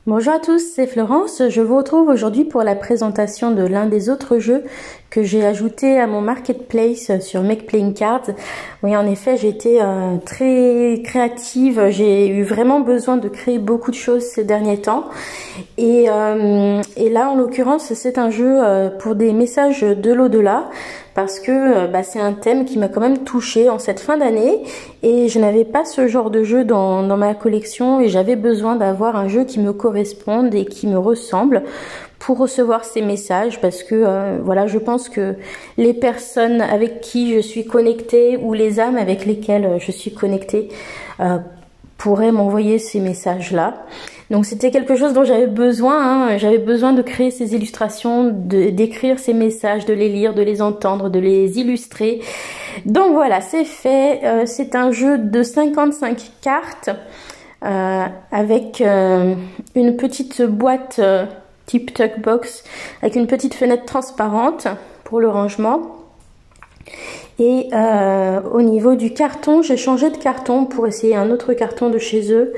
Bonjour à tous, c'est Florence. Je vous retrouve aujourd'hui pour la présentation de l'un des autres jeux que j'ai ajouté à mon marketplace sur Make Playing Cards. Oui, en effet, j'ai été très créative. J'ai eu vraiment besoin de créer beaucoup de choses ces derniers temps. Et là, en l'occurrence, c'est un jeu pour des messages de l'au-delà. Parce que c'est un thème qui m'a quand même touchée en cette fin d'année et je n'avais pas ce genre de jeu dans ma collection et j'avais besoin d'avoir un jeu qui me corresponde et qui me ressemble pour recevoir ces messages parce que voilà, je pense que les personnes avec qui je suis connectée ou les âmes avec lesquelles je suis connectée pourraient m'envoyer ces messages-là. Donc c'était quelque chose dont j'avais besoin, j'avais besoin de créer ces illustrations, d'écrire ces messages, de les lire, de les entendre, de les illustrer. Donc voilà, c'est fait. C'est un jeu de 55 cartes avec une petite boîte type tuck box avec une petite fenêtre transparente pour le rangement. Et au niveau du carton, j'ai changé de carton pour essayer un autre carton de chez eux.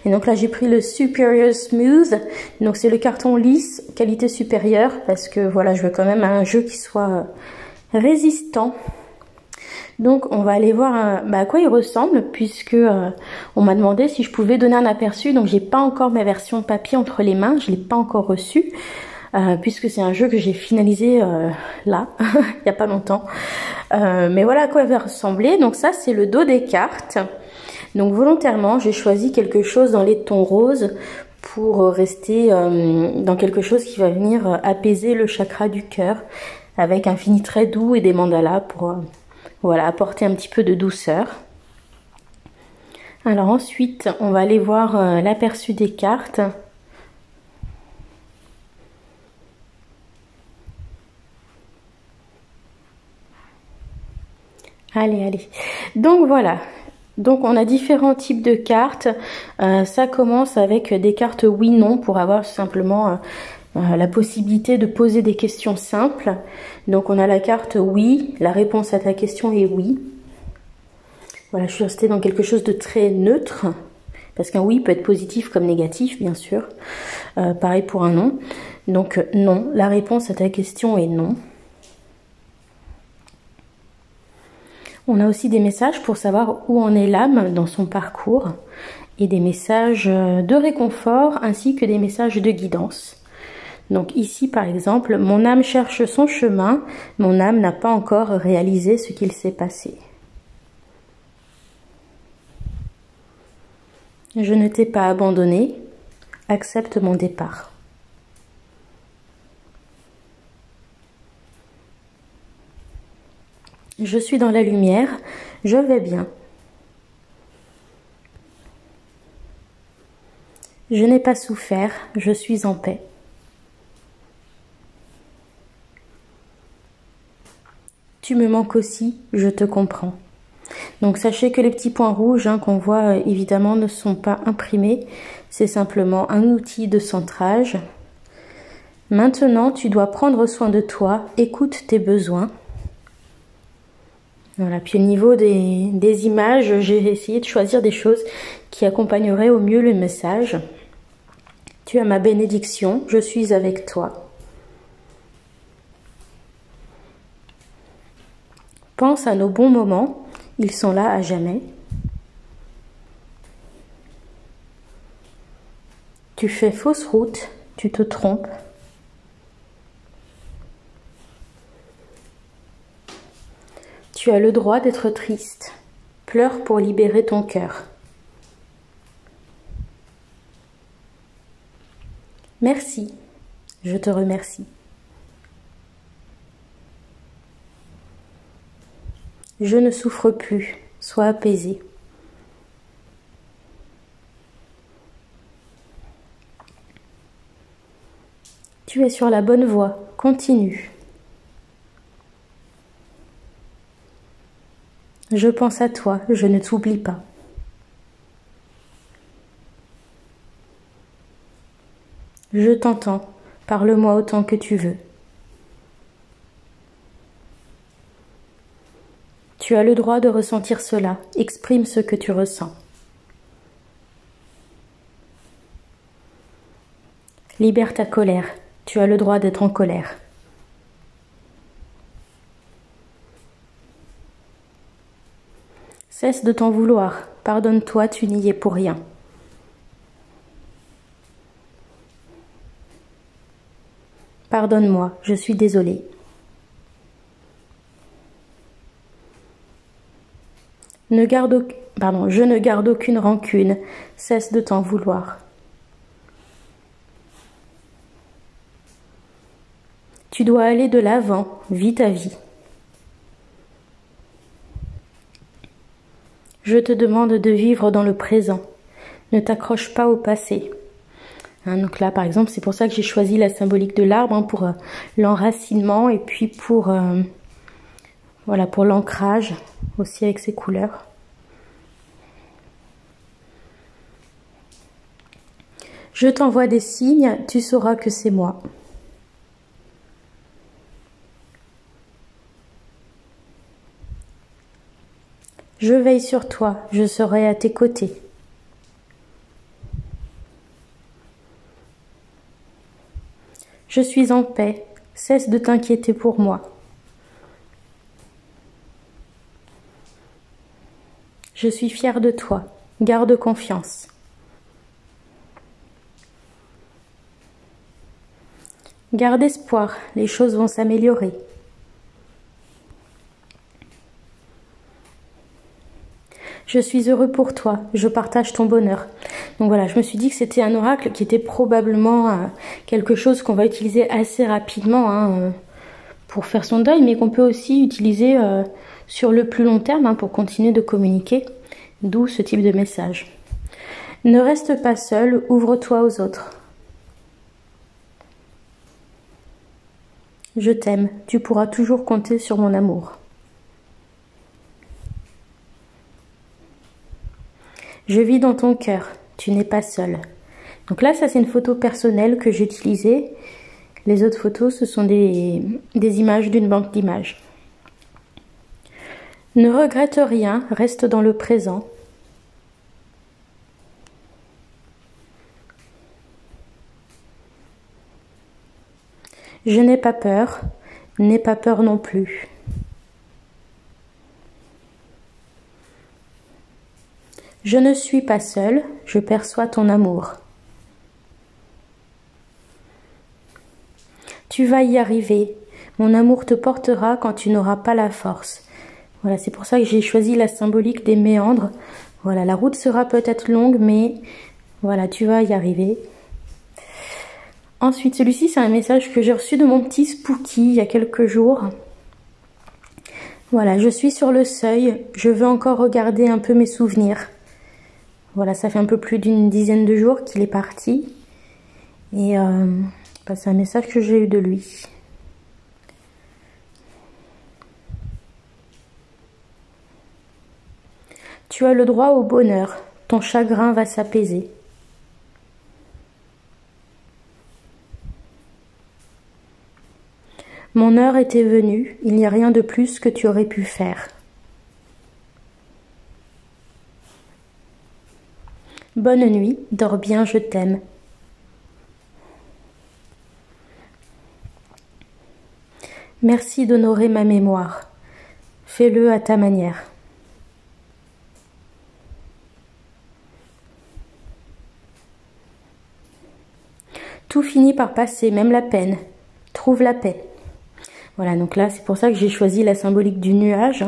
Et donc là, j'ai pris le Superior Smooth. Donc c'est le carton lisse, qualité supérieure, parce que voilà, je veux quand même un jeu qui soit résistant. Donc on va aller voir à quoi il ressemble, puisque on m'a demandé si je pouvais donner un aperçu. Donc j'ai pas encore ma version papier entre les mains, je l'ai pas encore reçue. Puisque c'est un jeu que j'ai finalisé là, il n'y a pas longtemps. Mais voilà à quoi elle va ressembler. Donc ça, c'est le dos des cartes. Donc volontairement, j'ai choisi quelque chose dans les tons roses pour rester dans quelque chose qui va venir apaiser le chakra du cœur avec un fini très doux et des mandalas pour voilà, apporter un petit peu de douceur. Alors ensuite, on va aller voir l'aperçu des cartes. Allez. Donc voilà. Donc on a différents types de cartes. Ça commence avec des cartes oui/non pour avoir simplement la possibilité de poser des questions simples. Donc on a la carte oui. La réponse à ta question est oui. Voilà, je suis restée dans quelque chose de très neutre. Parce qu'un oui peut être positif comme négatif, bien sûr. Pareil pour un non. Donc non. La réponse à ta question est non. On a aussi des messages pour savoir où en est l'âme dans son parcours et des messages de réconfort ainsi que des messages de guidance. Donc ici par exemple, mon âme cherche son chemin, mon âme n'a pas encore réalisé ce qu'il s'est passé. Je ne t'ai pas abandonné, accepte mon départ. Je suis dans la lumière, je vais bien. Je n'ai pas souffert, je suis en paix. Tu me manques aussi, je te comprends. Donc sachez que les petits points rouges qu'on voit évidemment ne sont pas imprimés, c'est simplement un outil de centrage. Maintenant, tu dois prendre soin de toi, écoute tes besoins. Voilà, puis au niveau des images, j'ai essayé de choisir des choses qui accompagneraient au mieux le message. Tu as ma bénédiction, je suis avec toi. Pense à nos bons moments, ils sont là à jamais. Tu fais fausse route, tu te trompes. Tu as le droit d'être triste. Pleure pour libérer ton cœur. Merci. Je te remercie. Je ne souffre plus. Sois apaisé. Tu es sur la bonne voie. Continue. Je pense à toi, je ne t'oublie pas. Je t'entends, parle-moi autant que tu veux. Tu as le droit de ressentir cela, exprime ce que tu ressens. Libère ta colère. Tu as le droit d'être en colère. Cesse de t'en vouloir. Pardonne-toi, tu n'y es pour rien. Pardonne-moi, je suis désolée. Je ne garde aucune rancune. Cesse de t'en vouloir. Tu dois aller de l'avant. Vis ta vie. Je te demande de vivre dans le présent. Ne t'accroche pas au passé. Donc là, par exemple, c'est pour ça que j'ai choisi la symbolique de l'arbre, pour l'enracinement et puis pour l'ancrage aussi avec ses couleurs. Je t'envoie des signes, tu sauras que c'est moi. Je veille sur toi, je serai à tes côtés. Je suis en paix, cesse de t'inquiéter pour moi. Je suis fière de toi, garde confiance. Garde espoir, les choses vont s'améliorer. Je suis heureux pour toi, je partage ton bonheur. Donc voilà, je me suis dit que c'était un oracle qui était probablement quelque chose qu'on va utiliser assez rapidement pour faire son deuil, mais qu'on peut aussi utiliser sur le plus long terme pour continuer de communiquer, d'où ce type de message. Ne reste pas seul, ouvre-toi aux autres. Je t'aime, tu pourras toujours compter sur mon amour. Je vis dans ton cœur, tu n'es pas seul. Donc là, ça c'est une photo personnelle que j'ai utilisée. Les autres photos, ce sont des images d'une banque d'images. Ne regrette rien, reste dans le présent. Je n'ai pas peur, n'aie pas peur non plus. Je ne suis pas seule, je perçois ton amour. Tu vas y arriver, mon amour te portera quand tu n'auras pas la force. Voilà, c'est pour ça que j'ai choisi la symbolique des méandres. Voilà, la route sera peut-être longue, mais voilà, tu vas y arriver. Ensuite, celui-ci, c'est un message que j'ai reçu de mon petit Spooky il y a quelques jours. Voilà, je suis sur le seuil, je veux encore regarder un peu mes souvenirs. Voilà, ça fait un peu plus d'une dizaine de jours qu'il est parti. Et c'est un message que j'ai eu de lui. Tu as le droit au bonheur, ton chagrin va s'apaiser. Mon heure était venue, il n'y a rien de plus que tu aurais pu faire. Bonne nuit, dors bien, je t'aime. Merci d'honorer ma mémoire. Fais-le à ta manière. Tout finit par passer, même la peine. Trouve la paix. Voilà, donc là, c'est pour ça que j'ai choisi la symbolique du nuage.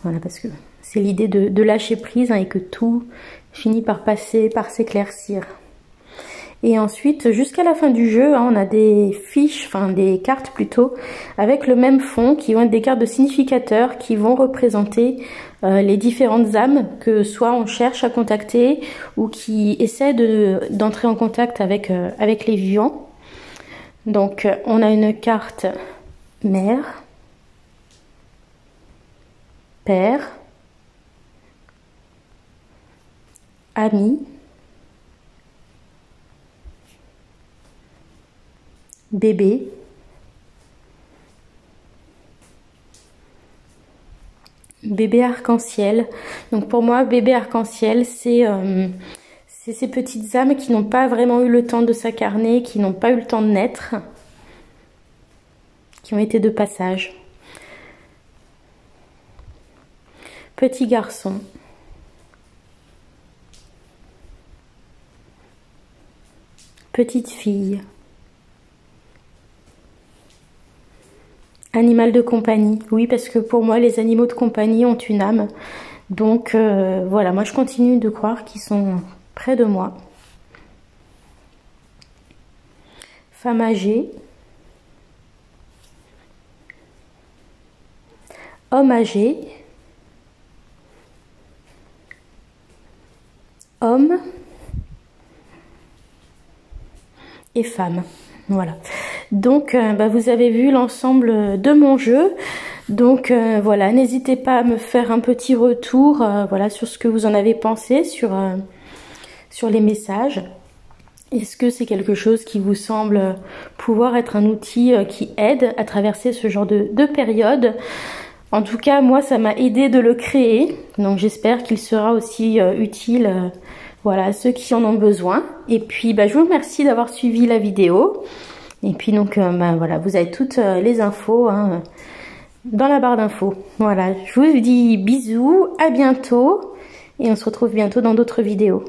Voilà, parce que c'est l'idée de lâcher prise et que tout finit par passer, par s'éclaircir. Et ensuite, jusqu'à la fin du jeu, on a des fiches, des cartes plutôt, avec le même fond, qui vont être des cartes de significateurs, qui vont représenter les différentes âmes que soit on cherche à contacter, ou qui essaient d'entrer en contact avec les vivants. Donc, on a une carte mère, père, ami, bébé, bébé arc-en-ciel. Donc pour moi, bébé arc-en-ciel, c'est C'est ces petites âmes qui n'ont pas vraiment eu le temps de s'incarner, qui n'ont pas eu le temps de naître, qui ont été de passage. Petit garçon. Petite fille. Animal de compagnie. Oui, parce que pour moi, les animaux de compagnie ont une âme. Donc voilà, moi je continue de croire qu'ils sont près de moi. Femme âgée. Homme âgé. Homme. Et femme. Voilà. Donc vous avez vu l'ensemble de mon jeu. Donc voilà, n'hésitez pas à me faire un petit retour voilà, sur ce que vous en avez pensé, sur les messages. Est-ce que c'est quelque chose qui vous semble pouvoir être un outil qui aide à traverser ce genre de période? En tout cas, moi, ça m'a aidé de le créer. Donc j'espère qu'il sera aussi utile voilà, à ceux qui en ont besoin. Et puis, je vous remercie d'avoir suivi la vidéo. Et puis donc, voilà, vous avez toutes les infos hein, dans la barre d'infos. Voilà, je vous dis bisous, à bientôt. Et on se retrouve bientôt dans d'autres vidéos.